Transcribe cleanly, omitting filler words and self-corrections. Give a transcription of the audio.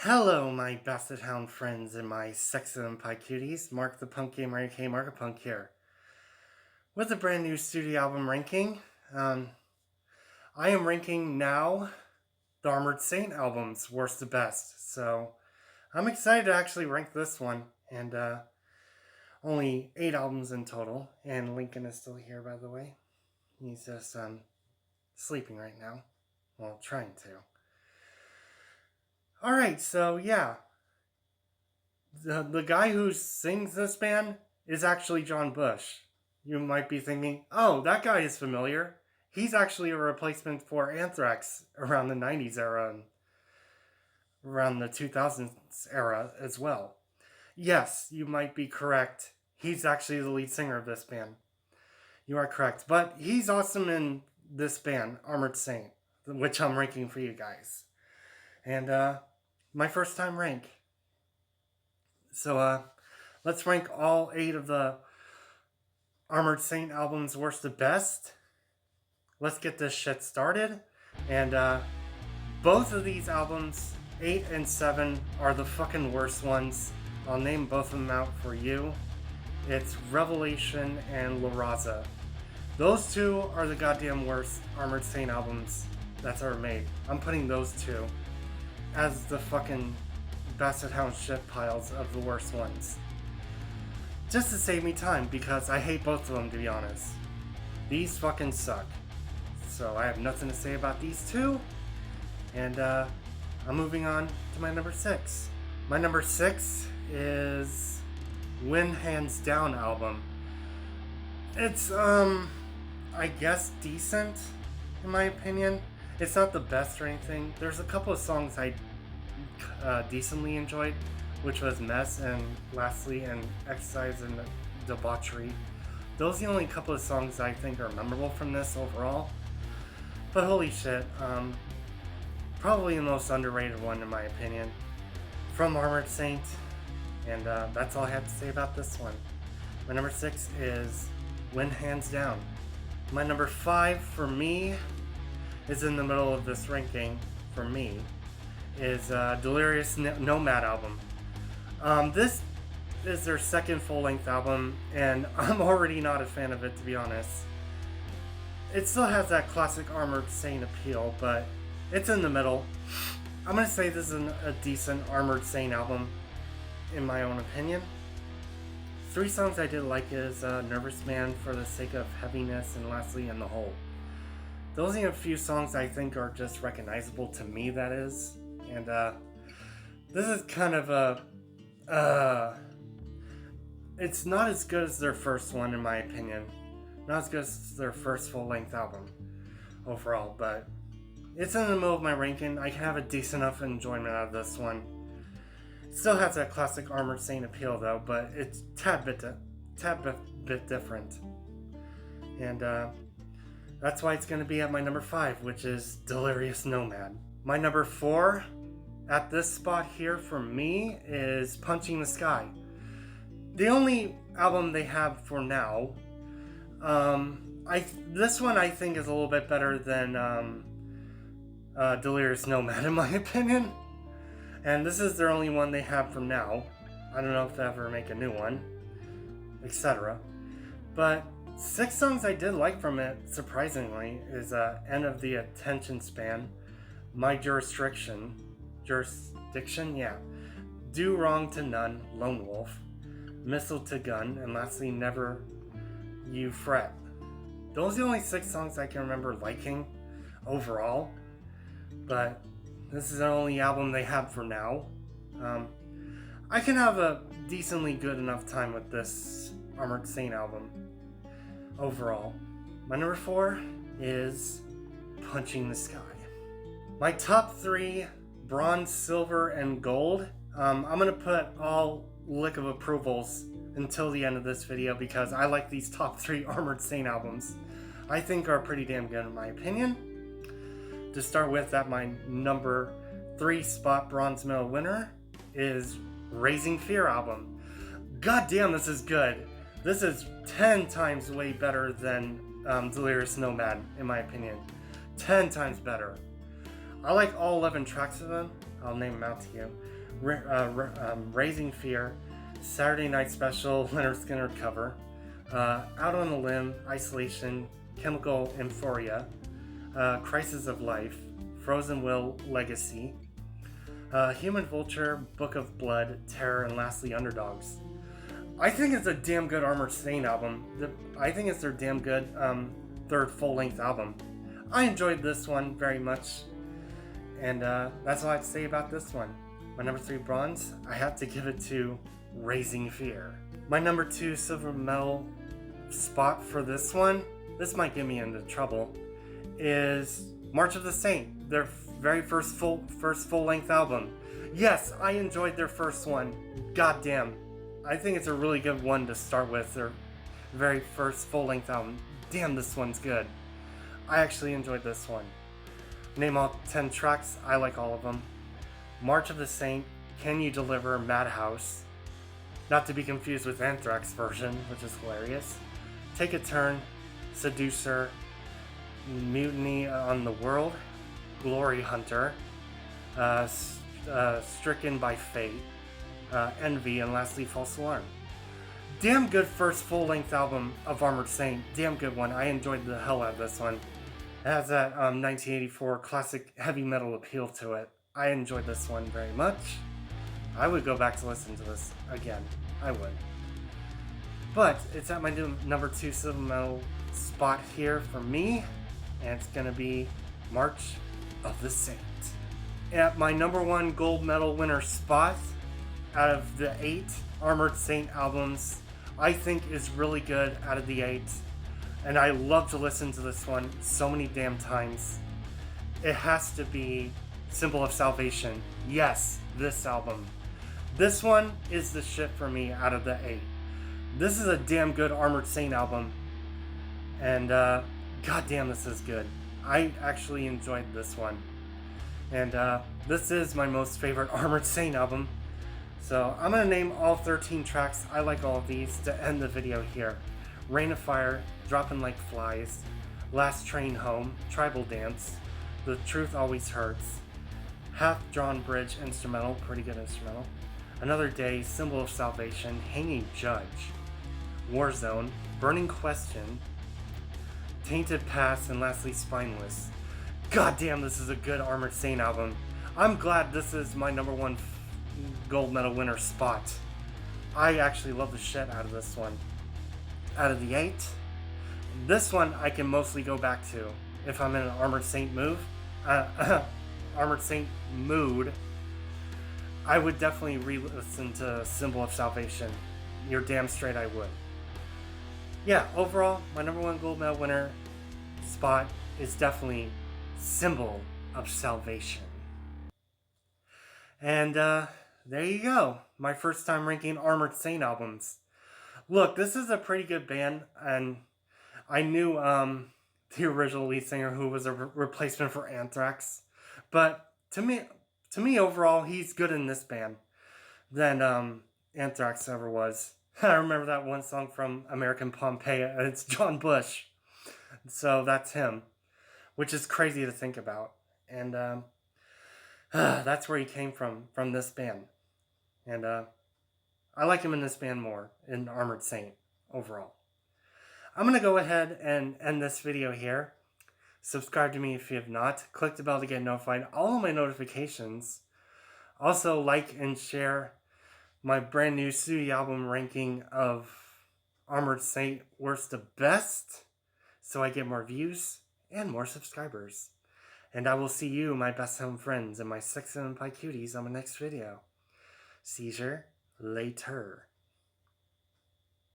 Hello, my Basset Hound friends and my sexy pie cuties. Mark the Punk Gamer, a.k.a. Markapunk here. With a brand new studio album ranking, I am ranking now the Armored Saint albums, worst to best. So I'm excited to actually rank this one. And only 8 albums in total. And Lincoln is still here, by the way. He's just sleeping right now. Well, trying to. Alright, so yeah. The guy who sings this band is actually John Bush. You might be thinking, oh, that guy is familiar. He's actually a replacement for Anthrax around the 90s era and around the 2000s era as well. Yes, you might be correct. He's actually the lead singer of this band. You are correct. But he's awesome in this band, Armored Saint, which I'm ranking for you guys. And my first time rank. So let's rank all 8 of the Armored Saint albums worst to best. Let's get this shit started. And both of these albums, 8 and 7, are the fucking worst ones. I'll name both of them out for you. It's Revelation and La Raza. Those two are the goddamn worst Armored Saint albums that's ever made. I'm putting those two as the fucking Basset Hound shit piles of the worst ones. Just to save me time, because I hate both of them, to be honest. These fucking suck. So I have nothing to say about these two. And I'm moving on to my number 6. My number 6 is Win Hands Down album. It's, I guess decent, in my opinion. It's not the best or anything. There's a couple of songs I decently enjoyed, which was Mess and lastly and Exercise and Debauchery. Those are the only couple of songs I think are memorable from this overall. But holy shit, probably the most underrated one in my opinion from Armored Saint. And that's all I have to say about this one. My number 6 is Win Hands Down. My number 5 for me is in the middle of this ranking for me is Delirious Nomad album. This is their second full-length album, and I'm already not a fan of it, to be honest. It still has that classic Armored Saint appeal, but it's in the middle. I'm gonna say this is a decent Armored Saint album, in my own opinion. 3 songs I did like is Nervous Man, For the Sake of Heaviness, and lastly, In the Hole. Those are a few songs I think are just recognizable to me, that is. And this is kind of it's not as good as their first one, in my opinion. Not as good as their first full-length album overall, but it's in the middle of my ranking. I can have a decent enough enjoyment out of this one. It still has that classic Armored Saint appeal though, but it's tad bit different. And that's why it's going to be at my number 5, which is Delirious Nomad. My number 4 at this spot here for me is Punching the Sky. The only album they have for now. This one I think is a little bit better than Delirious Nomad in my opinion. And this is their only one they have for now. I don't know if they ever make a new one, etc. But 6 songs I did like from it, surprisingly, is End of the Attention Span, My Jurisdiction, yeah, Do Wrong to None, Lone Wolf, Missile to Gun, and lastly, Never You Fret. Those are the only 6 songs I can remember liking overall, but this is the only album they have for now. I can have a decently good enough time with this Armored Saint album overall. My number 4 is Punching the Sky. My top 3, bronze, silver, and gold. I'm going to put all lick of approvals until the end of this video because I like these top 3 Armored Saint albums. I think are pretty damn good in my opinion. To start with, at my number 3 spot, bronze medal winner, is Raising Fear album. God damn, this is good. This is 10 times way better than Delirious Nomad, in my opinion. 10 times better. I like all 11 tracks of them. I'll name them out to you. Raising Fear, Saturday Night Special, Leonard Skinner cover, Out on a Limb, Isolation, Chemical Euphoria, Crisis of Life, Frozen Will Legacy, Human Vulture, Book of Blood, Terror, and lastly Underdogs. I think it's a damn good Armored Saint album. I think it's their damn good third full-length album. I enjoyed this one very much, and that's all I have to say about this one. My number 3 bronze, I have to give it to Raising Fear. My number 2 silver medal spot for this one, this might get me into trouble, is March of the Saint, their very first full-length album. Yes, I enjoyed their first one. Goddamn. I think it's a really good one to start with, their very first full-length album. Damn, this one's good. I actually enjoyed this one. Name all 10 tracks, I like all of them. March of the Saint, Can You Deliver, Madhouse. Not to be confused with Anthrax version, which is hilarious. Take a Turn, Seducer, Mutiny on the World, Glory Hunter, Stricken by Fate, Envy, and lastly False Alarm. Damn good first full-length album of Armored Saint. Damn good one. I enjoyed the hell out of this one. It has that 1984 classic heavy metal appeal to it. I enjoyed this one very much. I would go back to listen to this again. I would. But it's at my number 2 silver medal spot here for me, and it's gonna be March of the Saint. At my number 1 gold medal winner spot, out of the 8 Armored Saint albums, I think is really good out of the 8. And I love to listen to this one so many damn times. It has to be Symbol of Salvation. Yes, this album. This one is the shit for me out of the 8. This is a damn good Armored Saint album. And goddamn, this is good. I actually enjoyed this one. And this is my most favorite Armored Saint album. So I'm going to name all 13 tracks. I like all of these to end the video here. Rain of Fire, Dropping Like Flies, Last Train Home, Tribal Dance, The Truth Always Hurts, Half Drawn Bridge instrumental, pretty good instrumental, Another Day, Symbol of Salvation, Hanging Judge, Warzone, Burning Question, Tainted Past, and lastly Spineless. God damn, this is a good Armored Saint album. I'm glad this is my number 1 gold medal winner spot. I actually love the shit out of this one. Out of the 8, this one I can mostly go back to if I'm in an Armored Saint Armored Saint mood. I would definitely re-listen to Symbol of Salvation. You're damn straight I would. Yeah, overall, my number 1 gold medal winner spot is definitely Symbol of Salvation. And there you go. My first time ranking Armored Saint albums. Look, this is a pretty good band, and I knew the original lead singer, who was a replacement for Anthrax. But to me overall, he's good in this band than Anthrax ever was. I remember that one song from American Pompeii, and it's John Bush. So that's him, which is crazy to think about. And that's where he came from this band. And I like him in this band more, in Armored Saint, overall. I'm going to go ahead and end this video here. Subscribe to me if you have not. Click the bell to get notified. All of my notifications. Also, like and share my brand new studio album ranking of Armored Saint worst to best, so I get more views and more subscribers. And I will see you, my best home friends, and my 6 and pie cuties on my next video. Seizure later.